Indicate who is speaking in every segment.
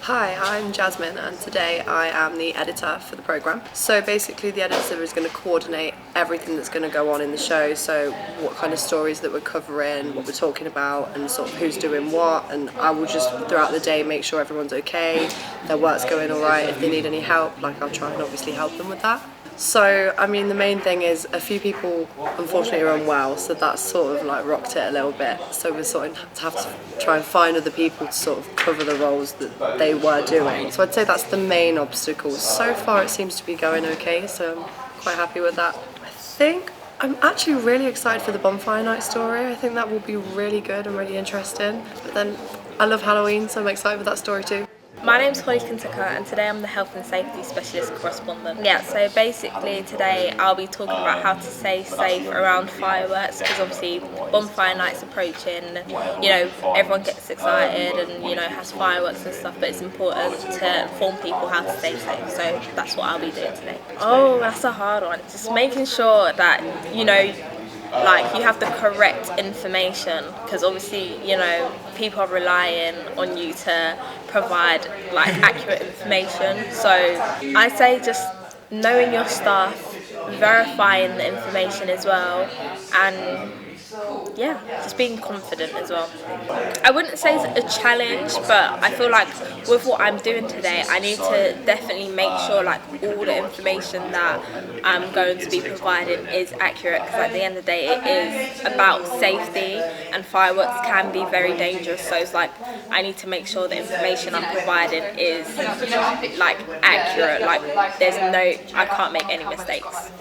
Speaker 1: Hi, I'm Jasmine and today I am the editor for the programme. So basically the editor is going to coordinate everything that's going to go on in the show, so what kind of stories that we're covering, what we're talking about and sort of who's doing what, and I will just throughout the day make sure everyone's okay, their work's going alright, if they need any help, like I'll try and obviously help them with that. So, I mean, the main thing is a few people unfortunately are unwell, so that's sort of like rocked it a little bit. So we're sort of have to try and find other people to sort of cover the roles that they were doing. So I'd say that's the main obstacle. So far it seems to be going okay, so I'm quite happy with that. I think I'm actually really excited for the bonfire night story. I think that will be really good and really interesting. But then I love Halloween, so I'm excited for that story too.
Speaker 2: My name's Holly Kentucker and today I'm the Health and Safety Specialist Correspondent. Yeah, so basically today I'll be talking about how to stay safe around fireworks, because obviously bonfire night's approaching, you know, everyone gets excited and, you know, has fireworks and stuff, but it's important to inform people how to stay safe, so that's what I'll be doing today. Oh, that's a hard one. Just making sure that, you know, like you have the correct information, because obviously, you know, people are relying on you to provide like accurate information. So I say just knowing your stuff, verifying the information as well, and yeah, just being confident as well. I wouldn't say it's a challenge, but I feel like with what I'm doing today, I need to definitely make sure like all the information that I'm going to be providing is accurate, because at the end of the day it is about safety and fireworks can be very dangerous, so it's like I need to make sure the information I'm providing is like accurate, like I can't make any mistakes.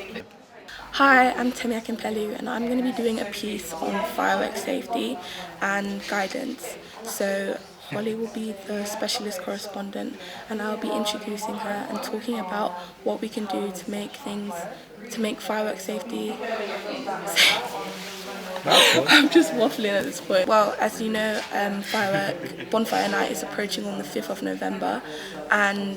Speaker 3: Hi, I'm Temi Akimpelu and I'm going to be doing a piece on fireworks safety and guidance. So Holly will be the specialist correspondent and I'll be introducing her and talking about what we can do to make fireworks safety. I'm just waffling at this point. Well, as you know, bonfire night is approaching on the 5th of November, and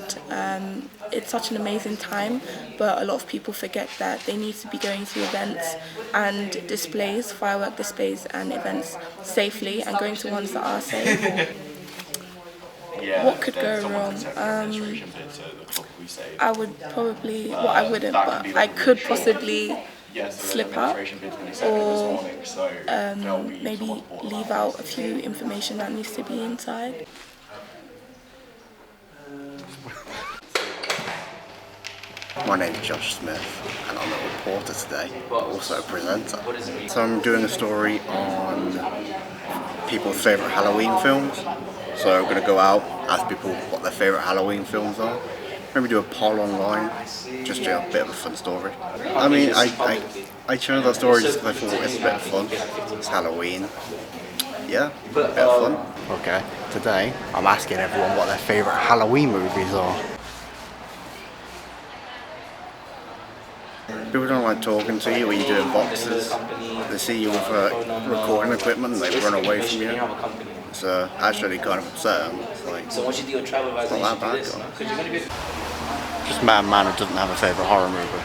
Speaker 3: it's such an amazing time, but a lot of people forget that they need to be going to events and displays, firework displays and events safely, and going to ones that are safe. What could go wrong? I would probably, well, I wouldn't, but I could possibly slip up or maybe leave out a few information that needs to be inside.
Speaker 4: My name's Josh Smith and I'm a reporter today, but also a presenter. So I'm doing a story on people's favourite Halloween films. So I'm going to go out, ask people what their favourite Halloween films are. Maybe do a poll online, just do a bit of a fun story. I mean, I chose that story just because I thought it's a bit of fun. It's Halloween. Yeah, a bit of fun. Okay, today I'm asking everyone what their favourite Halloween movies are. People don't like talking to you when you're doing boxes. They see you with recording equipment and they run away from you. It's actually kind of upsetting. It's like, it's not that bad. Just met a man who doesn't have a favourite horror movie.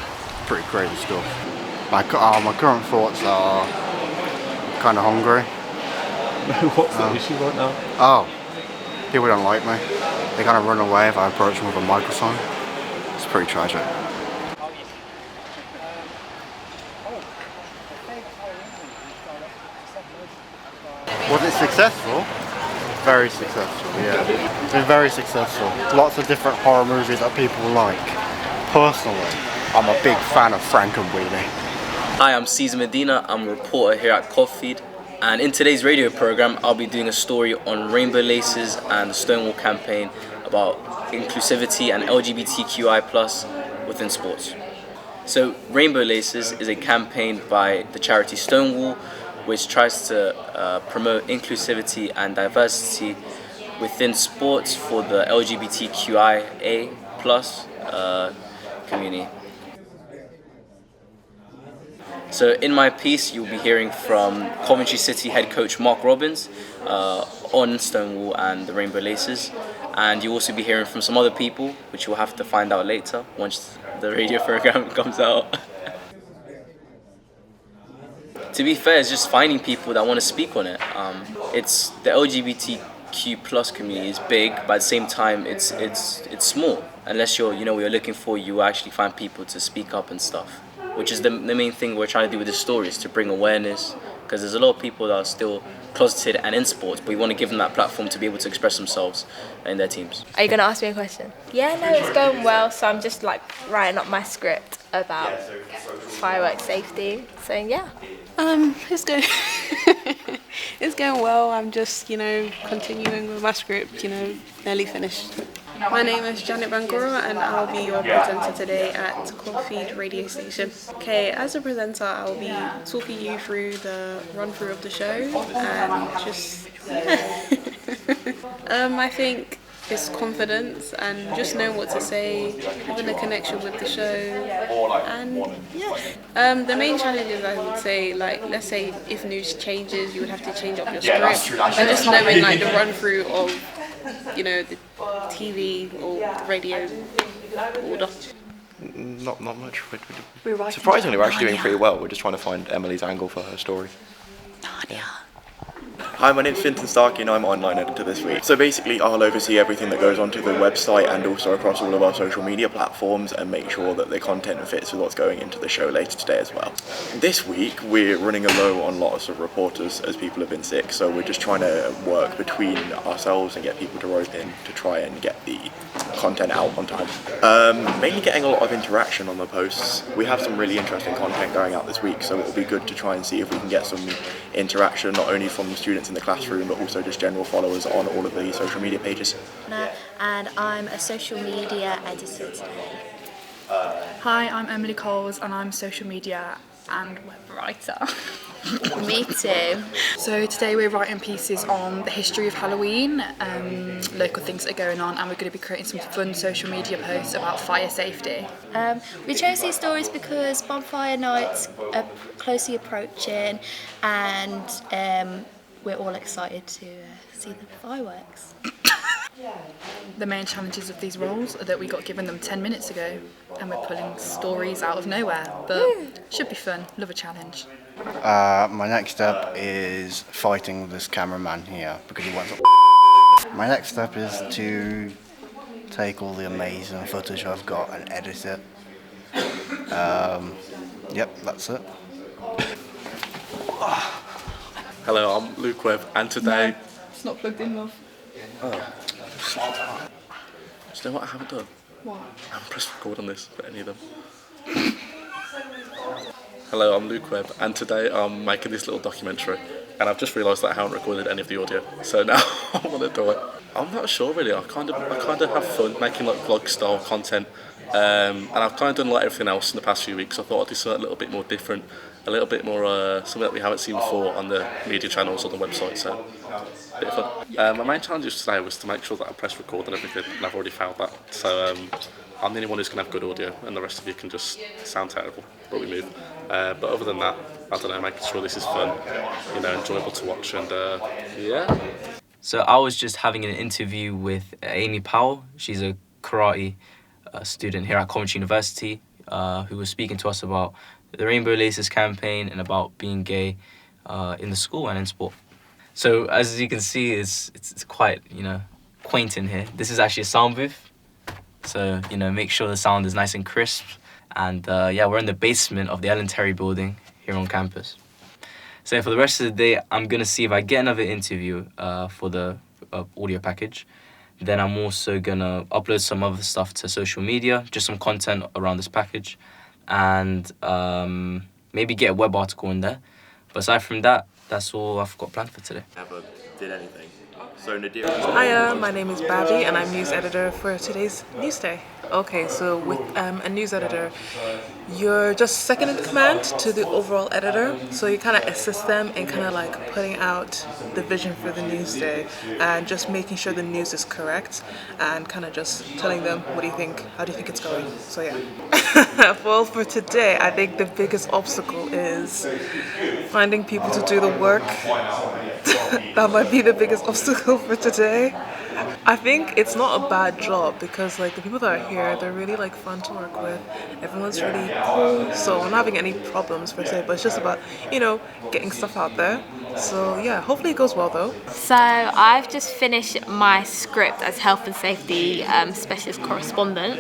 Speaker 4: Pretty crazy stuff. My current thoughts are kind of hungry.
Speaker 5: What's the issue right now?
Speaker 4: Oh, people don't like me. They kind of run away if I approach them with a microphone. It's pretty tragic. Was it successful? Very successful, yeah. It's been very successful. Lots of different horror movies that people like. Personally, I'm a big fan of Frankenweenie.
Speaker 6: Hi, I'm Cesar Medina. I'm a reporter here at CovFeed. And in today's radio program, I'll be doing a story on Rainbow Laces and the Stonewall campaign about inclusivity and LGBTQI+ within sports. So Rainbow Laces is a campaign by the charity Stonewall, which tries to promote inclusivity and diversity within sports for the LGBTQIA+ community. So in my piece, you'll be hearing from Coventry City head coach Mark Robbins on Stonewall and the Rainbow Laces, and you'll also be hearing from some other people, which you'll have to find out later once the radio program comes out. To be fair, it's just finding people that want to speak on it. It's the LGBTQ plus community is big, but at the same time, it's small. Unless you're what you're looking for, you will actually find people to speak up and stuff. Which is the main thing we're trying to do with this story, is to bring awareness, because there's a lot of people that are still closeted and in sports, but we want to give them that platform to be able to express themselves in their teams.
Speaker 2: Are you going to ask me a question? Yeah, no, it's going well. So I'm just like writing up my script about fireworks safety. So yeah.
Speaker 7: It's going it's going well. I'm just, continuing with my script, nearly finished. My name is Janet Bangura and I'll be your presenter today at Coventry radio station. Okay, as a presenter, I'll be talking you through the run-through of the show and just, I think it's confidence and just knowing what to say, having a connection with the show, and yeah. The main challenges, I would say, like, let's say if news changes, you would have to change up your script, and just knowing like the run through of the TV or radio order.
Speaker 8: Not much. Surprisingly, we're actually doing pretty well. We're just trying to find Emily's angle for her story. Yeah.
Speaker 9: Hi, my name's Finton Starkey and I'm online editor this week. So basically I'll oversee everything that goes onto the website and also across all of our social media platforms and make sure that the content fits with what's going into the show later today as well. This week we're running a low on lots of reporters as people have been sick, so we're just trying to work between ourselves and get people to rope in to try and get the content out on time. Mainly getting a lot of interaction on the posts. We have some really interesting content going out this week, so it'll be good to try and see if we can get some interaction not only from the students in the classroom but also just general followers on all of the social media pages.
Speaker 10: And I'm a social media editor today.
Speaker 11: Hi, I'm Emily Coles and I'm social media and web writer.
Speaker 10: Me too.
Speaker 11: So today we're writing pieces on the history of Halloween, local things that are going on, and we're going to be creating some fun social media posts about fire safety.
Speaker 10: We chose these stories because bonfire nights are closely approaching and we're all excited to see the fireworks.
Speaker 11: The main challenges of these roles are that we got given them 10 minutes ago and we're pulling stories out of nowhere, but should be fun, love a challenge.
Speaker 4: My next step is fighting this cameraman here because he wants My next step is to take all the amazing footage I've got and edit it. Yep, that's it.
Speaker 5: Hello, I'm Luke Webb, and today...
Speaker 11: No, it's not plugged in, love.
Speaker 5: Oh. Do you know what I haven't done?
Speaker 11: What?
Speaker 5: I haven't pressed record on this for any of them. Hello, I'm Luke Webb, and today I'm making this little documentary, and I've just realised that I haven't recorded any of the audio, so now I want to do it. I'm not sure really. I kind of have fun making like vlog style content, and I've kind of done like everything else in the past few weeks. I thought I'd do something a little bit more different, a little bit more something that we haven't seen before on the media channels or the website. So a bit of fun. My main challenge today was to make sure that I press record and everything, and I've already found that. So I'm the only one who's going to have good audio, and the rest of you can just sound terrible, but we move. But other than that, I don't know, making sure this is fun, enjoyable to watch, and yeah.
Speaker 6: So I was just having an interview with Amy Powell. She's a karate student here at Coventry University, who was speaking to us about the Rainbow Laces campaign and about being gay in the school and in sport. So as you can see, it's quite quaint in here. This is actually a sound booth, so make sure the sound is nice and crisp. And yeah, we're in the basement of the Ellen Terry building here on campus. So for the rest of the day, I'm gonna see if I get another interview for the audio package. Then I'm also gonna upload some other stuff to social media, just some content around this package, and maybe get a web article in there. But aside from that, that's all I've got planned for today.
Speaker 9: Never did anything. So Nadir.
Speaker 12: Hiya, my name is Babby and I'm news editor for today's Newsday. Okay, so with a news editor, you're just second in command to the overall editor, so you kind of assist them in kind of like putting out the vision for the Newsday and just making sure the news is correct and kind of just telling them, what do you think, how do you think it's going? So yeah. Well, for today, I think the biggest obstacle is finding people to do the work. That might be the biggest obstacle for today. I think it's not a bad job because like the people that are here, they're really like fun to work with. Everyone's really cool, so I'm not having any problems per se. But it's just about getting stuff out there. So yeah, hopefully it goes well though.
Speaker 2: So I've just finished my script as health and safety specialist correspondent,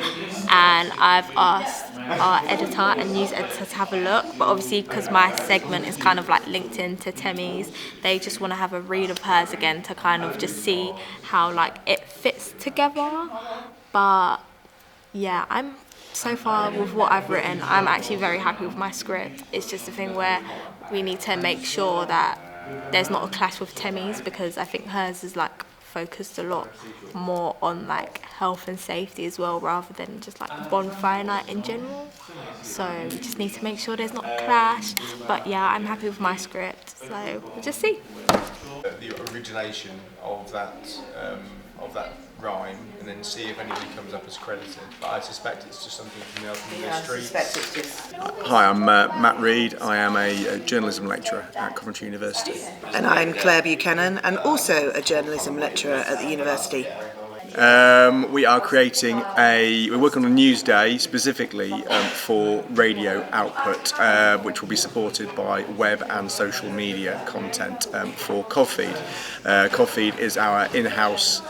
Speaker 2: and I've asked our editor and news editor to have a look. But obviously, because my segment is kind of like linked into Temmie's, they just want to have a read of hers again to kind of just see how like it fits together. But yeah, I'm so far with what I've written, I'm actually very happy with my script. It's just a thing where we need to make sure that there's not a clash with Temmie's, because I think hers is like focused a lot more on like health and safety as well, rather than just like bonfire night in general. So we just need to make sure there's not a clash. But yeah, I'm happy with my script, so we'll just see.
Speaker 13: The origination of that rhyme, and then see if anything comes up as credited. But I suspect it's just something from the streets.
Speaker 14: Hi, I'm Matt Reed. I am a journalism lecturer at Coventry University.
Speaker 15: And I'm Claire Buchanan, and also a journalism lecturer at the university.
Speaker 14: We are creating we're working on a Newsday specifically for radio output, which will be supported by web and social media content for Covfeed. Covfeed is our in-house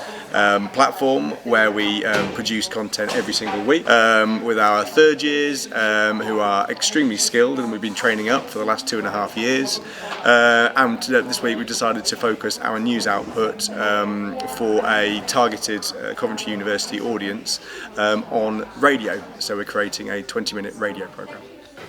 Speaker 14: platform where we produce content every single week with our third years who are extremely skilled, and we've been training up for the last 2.5 years. And this week we decided to focus our news output for a targeted Coventry University audience on radio. So we're creating a 20-minute radio programme.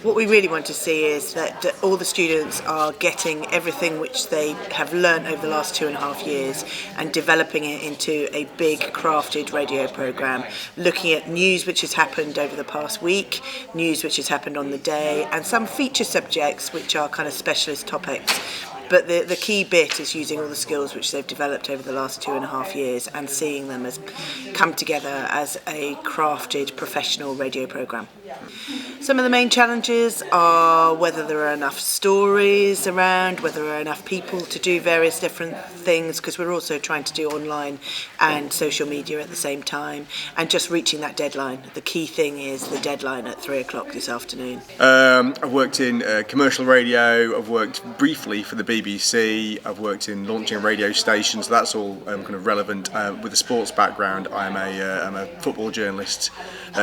Speaker 15: What we really want to see is that all the students are getting everything which they have learnt over the last 2.5 years and developing it into a big crafted radio programme, looking at news which has happened over the past week, news which has happened on the day, and some feature subjects which are kind of specialist topics. But the key bit is using all the skills which they've developed over the last 2.5 years and seeing them as come together as a crafted professional radio programme. Some of the main challenges are whether there are enough stories around, whether there are enough people to do various different things, because we're also trying to do online and social media at the same time, and just reaching that deadline. The key thing is the deadline at 3 o'clock this afternoon.
Speaker 14: I've worked in commercial radio, I've worked briefly for the BBC, I've worked in launching a radio station, so that's all kind of relevant. With a sports background, I'm a football journalist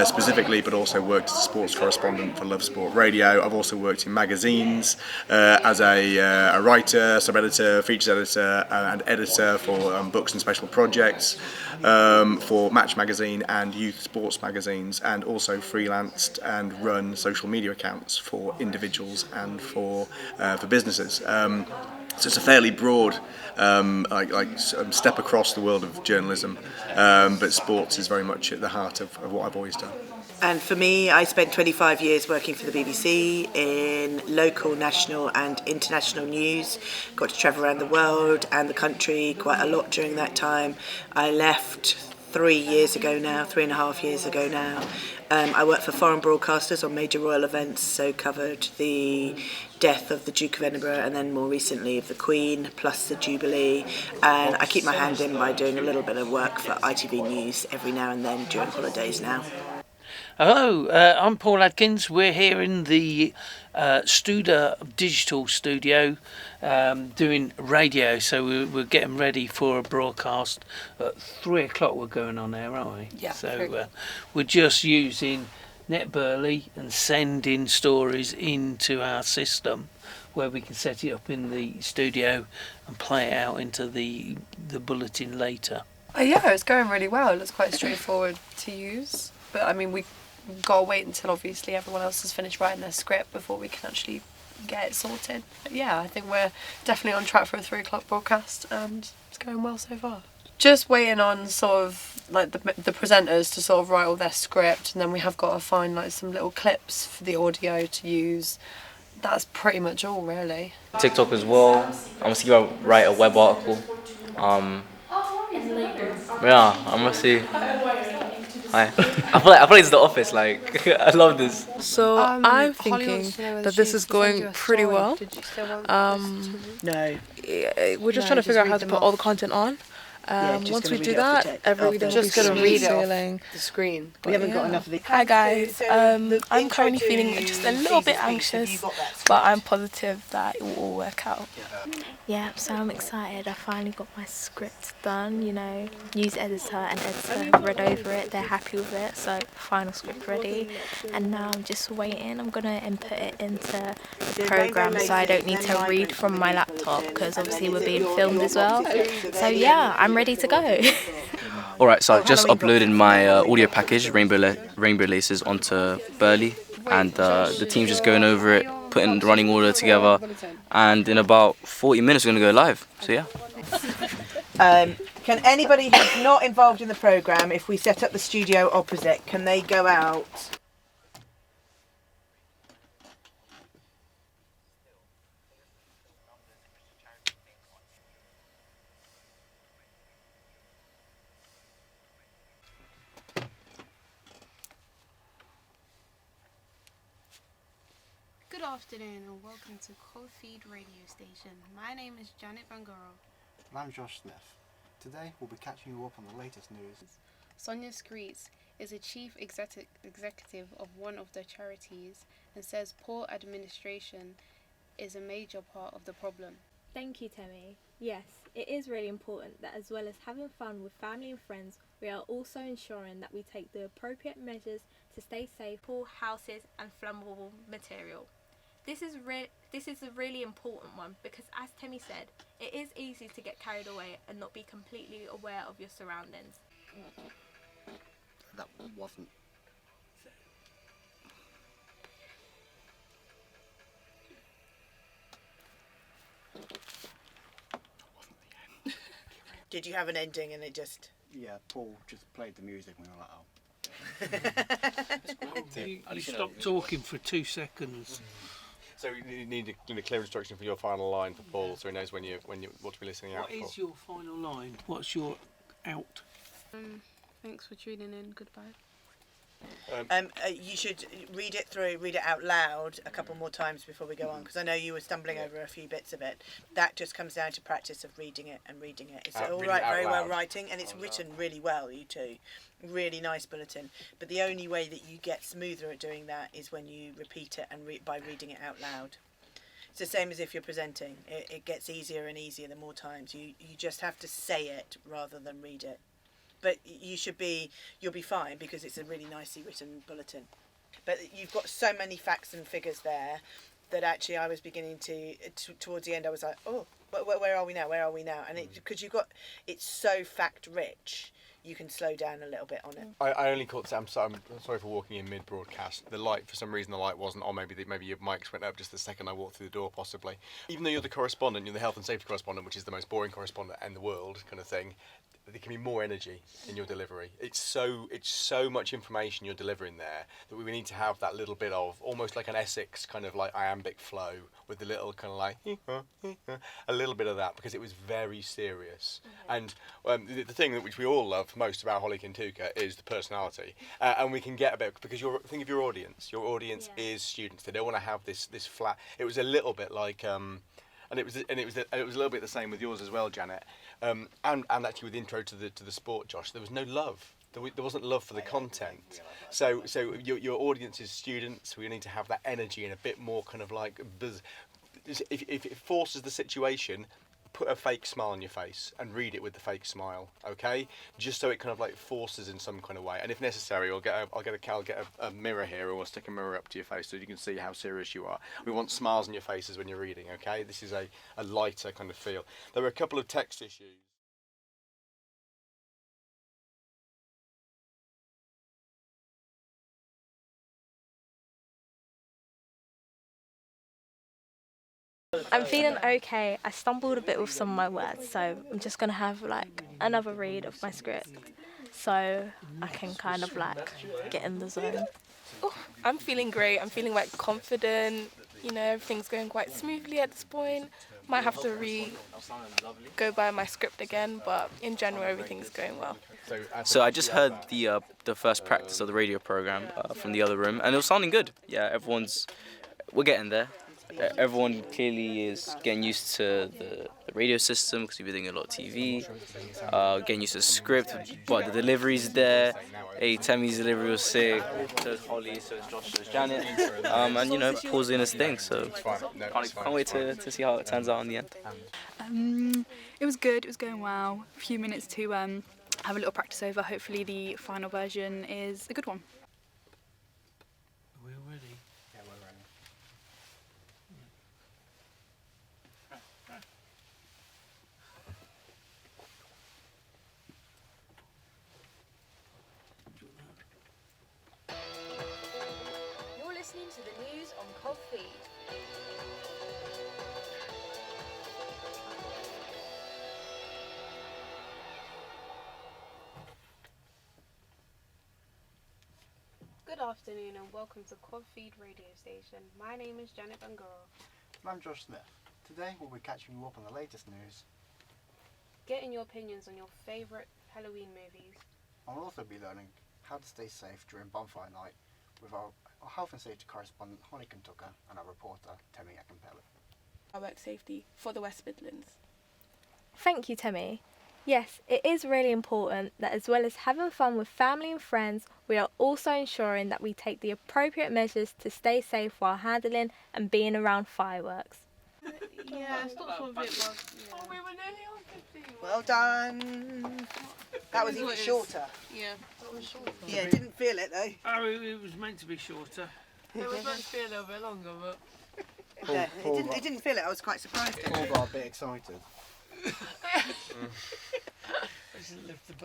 Speaker 14: specifically, but also worked as a sports correspondent for Love Sport Radio. I've also worked in magazines as a writer, sub-editor, features editor and editor for books and special projects for Match magazine and youth sports magazines, and also freelanced and run social media accounts for individuals and for businesses. So it's a fairly broad step across the world of journalism, but sports is very much at the heart of what I've always done.
Speaker 15: And for me, I spent 25 years working for the BBC in local, national and international news. Got to travel around the world and the country quite a lot during that time. I left 3.5 years ago now. I worked for foreign broadcasters on major royal events, so covered the death of the Duke of Edinburgh and then more recently of the Queen, plus the Jubilee. And I keep my hand in by doing a little bit of work for ITV News every now and then during holidays now.
Speaker 16: Hello, I'm Paul Adkins. We're here in the Studer Digital Studio doing radio, so we're getting ready for a broadcast at 3 o'clock. We're going on there, aren't we?
Speaker 1: Yeah.
Speaker 16: So we're just using NetBurley and sending stories into our system where we can set it up in the studio and play it out into the bulletin later.
Speaker 1: Yeah, it's going really well. It looks quite straightforward to use. But I mean, we've got to wait until obviously everyone else has finished writing their script before we can actually get it sorted. But yeah, I think we're definitely on track for a 3 o'clock broadcast, and it's going well so far. Just waiting on sort of like the presenters to sort of write all their script, and then we have got to find like some little clips for the audio to use. That's pretty much all really.
Speaker 6: TikTok as well. I'm just gonna write a web article. Yeah, I'm gonna see. Hi. I feel like it's The Office. Like I love this.
Speaker 12: So I'm thinking that this is going pretty well.
Speaker 15: No.
Speaker 12: We're just trying to figure out how to put all the content on,
Speaker 7: Once we do that, everything will be
Speaker 1: Just gonna
Speaker 7: smooth
Speaker 1: read it
Speaker 7: sailing.
Speaker 1: off the screen.
Speaker 15: We haven't got enough of the.
Speaker 3: Hi guys, I'm currently feeling just a little bit anxious, but I'm positive that it will all work out.
Speaker 2: Yeah, so I'm excited. I finally got my script done, news editor and editor have read over it, they're happy with it, so final script ready. And now I'm just waiting. I'm going to input it into the programme so I don't need to read from my laptop because obviously we're being filmed as well. So yeah, I'm ready to go.
Speaker 6: Alright, so I've just uploaded my audio package, Rainbow Laces, onto Burley, and the team's just going over it, putting the running order together, and in about 40 minutes we're going to go live, so yeah.
Speaker 15: Can anybody who's not involved in the programme, if we set up the studio opposite, can they go out?
Speaker 17: Good afternoon and welcome to Coventry radio station. My name is Janet Bangaro.
Speaker 4: And I'm Josh Smith. Today we'll be catching you up on the latest news.
Speaker 17: Sonia Screets is a chief executive of one of the charities and says poor administration is a major part of the problem.
Speaker 2: Thank you, Temi. Yes, it is really important that as well as having fun with family and friends, we are also ensuring that we take the appropriate measures to stay safe, pool houses and flammable material. This is a really important one because, as Temi said, it is easy to get carried away and not be completely aware of your surroundings.
Speaker 4: That wasn't.
Speaker 15: Did you have an ending and it just...
Speaker 4: Yeah, Paul just played the music and we were like, oh.
Speaker 16: You stopped talking for 2 seconds.
Speaker 13: So you need a clear instruction for your final line for Paul, so he knows what to be listening out for.
Speaker 16: What is your final line? What's your out?
Speaker 17: Thanks for tuning in. Goodbye.
Speaker 15: You should read it out loud a couple more times before we go on, because I know you were stumbling over a few bits of it. That just comes down to practice of reading it. It's all right, very well writing, and it's written really well, you two. Really nice bulletin. But the only way that you get smoother at doing that is when you repeat it and by reading it out loud. It's the same as if you're presenting. It gets easier and easier the more times. You just have to say it rather than read it. But you'll be fine because it's a really nicely written bulletin. But you've got so many facts and figures there that actually I was beginning to towards the end I was like, oh, where are we now? And because it's so fact rich, you can slow down a little bit on it.
Speaker 13: I only caught. I'm sorry for walking in mid-broadcast. The light, for some reason, the light wasn't on. Maybe your mics went up just the second I walked through the door, possibly. Even though you're the correspondent, you're the health and safety correspondent, which is the most boring correspondent in the world, kind of thing. There can be more energy in your delivery. It's so much information you're delivering there that we need to have that little bit of almost like an Essex kind of like iambic flow with the little kind of like a little bit of that, because it was very serious. And the thing which we all love most about Holly Kintuka is the personality, and we can get a bit, because think of your audience. Your audience is students. They don't want to have this flat. It was a little bit like. And it was a little bit the same with yours as well, Janet. And actually with Intro to the Sport, Josh, there was no love. There wasn't love for the content. So your audience is students. We need to have that energy and a bit more kind of like buzz. If it forces the situation, put a fake smile on your face and read it with the fake smile, okay? Just so it kind of like forces in some kind of way. And if necessary, I'll get a mirror here, or we'll stick a mirror up to your face so you can see how serious you are. We want smiles on your faces when you're reading, okay? This is a lighter kind of feel. There were a couple of text issues.
Speaker 2: I'm feeling okay. I stumbled a bit with some of my words, so I'm just going to have like another read of my script so I can kind of like get in the zone.
Speaker 3: Oh, I'm feeling great. I'm feeling like confident. Everything's going quite smoothly at this point. Might have to go by my script again, but in general everything's going well.
Speaker 6: So I just heard the first practice of the radio program from the other room, and it was sounding good. Yeah, we're getting there. everyone clearly is getting used to the radio system because we've been doing a lot of TV, getting used to the script, but the delivery's there. Hey, Tammy's delivery was sick, so is Holly, so is Josh, so is Janet, and you know, Paul's doing his thing, so can't wait to see how it turns out in the end.
Speaker 18: It was good, it was going well. A few minutes to have a little practice over. Hopefully the final version is a good one.
Speaker 16: We're ready.
Speaker 4: Yeah, we're ready.
Speaker 19: You're listening to the news on Coventry.
Speaker 17: Good afternoon and welcome to Coventry radio station. My name is Janet Bangura.
Speaker 4: And I'm Josh Smith. Today we'll be catching you up on the latest news.
Speaker 17: Getting your opinions on your favourite Halloween movies.
Speaker 4: I'll also be learning how to stay safe during bonfire night with our health and safety correspondent Holly Tucker and our reporter Temi Akampelli.
Speaker 3: Firework safety for the West Midlands.
Speaker 2: Thank you, Temi. Yes, it is really important that as well as having fun with family and friends, we are also ensuring that we take the appropriate measures to stay safe while handling and being around fireworks.
Speaker 7: Yeah, stop for a bit, Bob.
Speaker 12: Oh, we were nearly on 15.
Speaker 15: Well done. That was even shorter.
Speaker 7: Yeah, that was shorter.
Speaker 15: Yeah, didn't feel it though.
Speaker 16: Oh, it was meant to be shorter.
Speaker 12: It was meant to be a little bit longer, but...
Speaker 15: Yeah, it didn't feel it. I was quite surprised.
Speaker 4: Paul got a bit excited.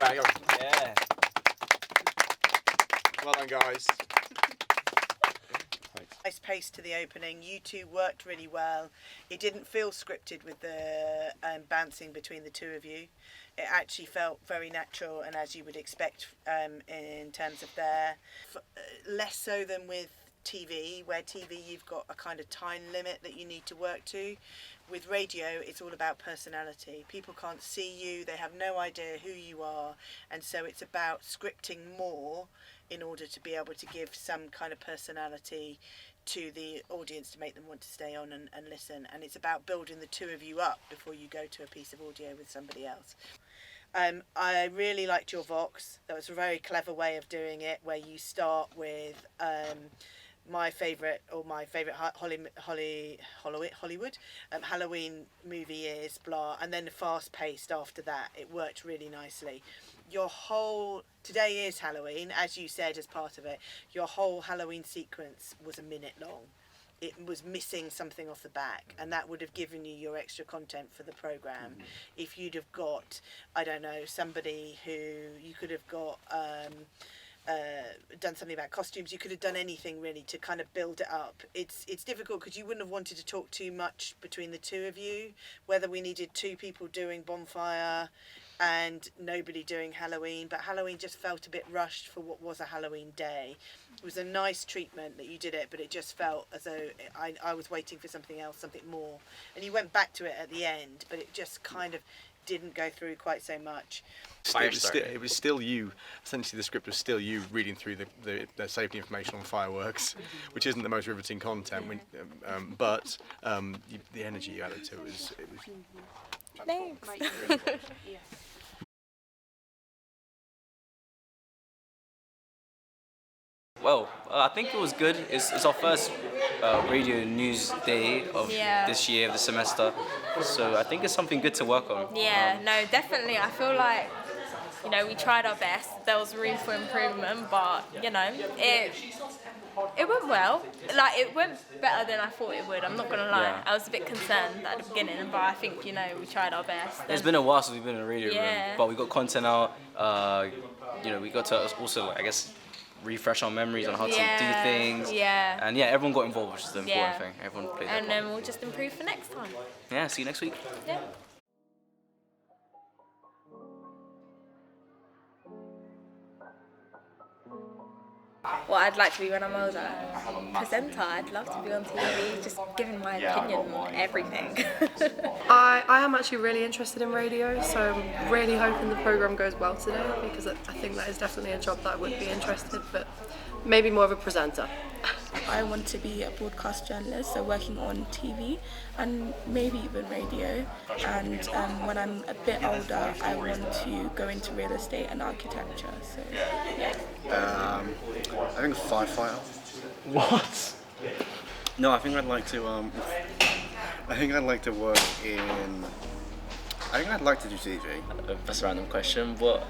Speaker 6: Yeah.
Speaker 13: Well done, guys.
Speaker 15: Nice pace to the opening. You two worked really well. It didn't feel scripted with the bouncing between the two of you. It actually felt very natural and as you would expect in terms of less so than with TV, where TV you've got a kind of time limit that you need to work to. With radio, it's all about personality. People can't see you, they have no idea who you are, and so it's about scripting more in order to be able to give some kind of personality to the audience to make them want to stay on and listen. And it's about building the two of you up before you go to a piece of audio with somebody else. I really liked your Vox. That was a very clever way of doing it, where you start with my favourite Hollywood Halloween movie is blah, and then fast paced after that. It worked really nicely. Today is Halloween, as you said as part of it. Your whole Halloween sequence was a minute long. It was missing something off the back, and that would have given you your extra content for the programme. If you'd have got, I don't know, somebody who you could have got done something about costumes, you could have done anything really to kind of build it up. It's difficult because you wouldn't have wanted to talk too much between the two of you, whether we needed two people doing bonfire and nobody doing Halloween, but Halloween just felt a bit rushed for what was a Halloween day. It was a nice treatment that you did it, but it just felt as though I was waiting for something else, something more, and you went back to it at the end, but it just kind of didn't go through quite so much.
Speaker 13: It was still you. Essentially, the script was still you reading through the safety information on fireworks, which isn't the most riveting content. But the energy you added to it was.
Speaker 2: Thanks.
Speaker 6: Well, I think it was good. It's our first radio news day of this year, of the semester. So I think it's something good to work on.
Speaker 2: Yeah, no, definitely. I feel like, we tried our best. There was room for improvement, but, it went well. Like, it went better than I thought it would. I'm not going to lie. Yeah. I was a bit concerned at the beginning, but I think, we tried our best.
Speaker 6: It's been a while since we've been in a radio room, but we got content out. We got to also, I guess, refresh our memories on how to do things.
Speaker 2: Yeah.
Speaker 6: And everyone got involved, which is the important thing. Everyone played their
Speaker 2: part. And then we'll just improve for next time.
Speaker 6: Yeah, see you next week.
Speaker 2: Yeah. What I'd like to be when I'm older? Presenter. I'd love to be on TV, just giving my opinion on everything.
Speaker 1: I am actually really interested in radio, so I'm really hoping the programme goes well today, because I think that is definitely a job that I would be interested, but maybe more of a presenter.
Speaker 3: I want to be a broadcast journalist, so working on TV and maybe even radio. And when I'm a bit older, I want to go into real estate and architecture. So yeah.
Speaker 4: I think a firefighter.
Speaker 5: What?
Speaker 4: No, I think I'd like to. I think I'd like to work in. I think I'd like to do TV.
Speaker 6: That's a random question, but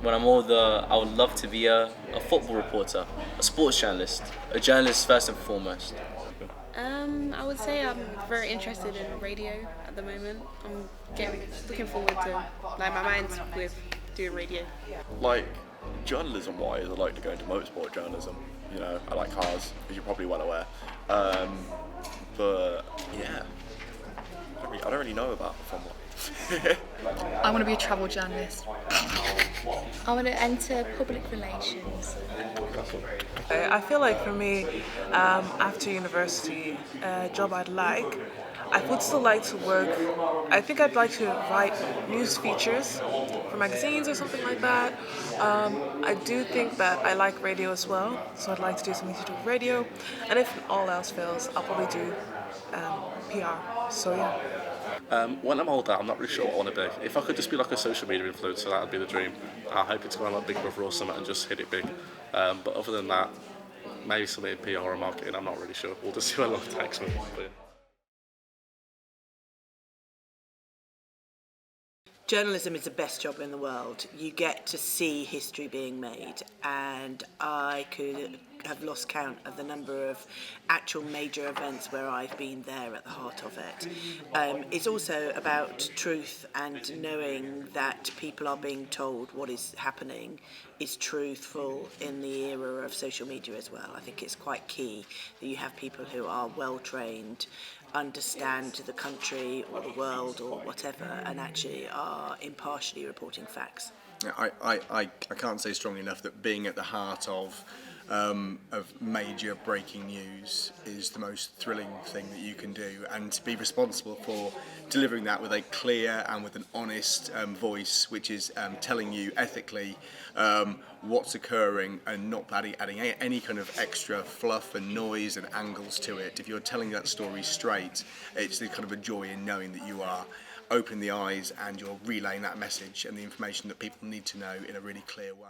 Speaker 6: when I'm older, I would love to be a football reporter, a sports journalist, a journalist first and foremost.
Speaker 17: I would say I'm very interested in radio at the moment. I'm looking forward to, like, my mind's with doing radio.
Speaker 9: Like, journalism-wise, I'd like to go into motorsport journalism. You know, I like cars, as you're probably well aware. But yeah, I don't really know about Formula.
Speaker 11: I want to be a travel journalist.
Speaker 10: I want to enter public relations.
Speaker 12: I feel like for me, after university, a job I'd like, I would still like to work. I think I'd like to write news features for magazines or something like that. I do think that I like radio as well, so I'd like to do something to do with radio. And if all else fails, I'll probably do PR. So yeah.
Speaker 5: When I'm older, I'm not really sure what I want to be. If I could just be like a social media influencer, that would be the dream. I hope it's going like Big Brother or something and just hit it big. But other than that, maybe something in PR or marketing, I'm not really sure. We'll just see how long it takes me. But, yeah.
Speaker 15: Journalism is the best job in the world. You get to see history being made, and I could have lost count of the number of actual major events where I've been there at the heart of it. It's also about truth and knowing that people are being told what is happening is truthful in the era of social media as well. I think it's quite key that you have people who are well trained, understand the country or the world or whatever, and actually are impartially reporting facts.
Speaker 14: I can't say strongly enough that being at the heart of major breaking news is the most thrilling thing that you can do, and to be responsible for delivering that with a clear and with an honest voice, which is telling you ethically what's occurring and not adding any kind of extra fluff and noise and angles to it. If you're telling that story straight, it's the kind of a joy in knowing that you are opening the eyes and you're relaying that message and the information that people need to know in a really clear way.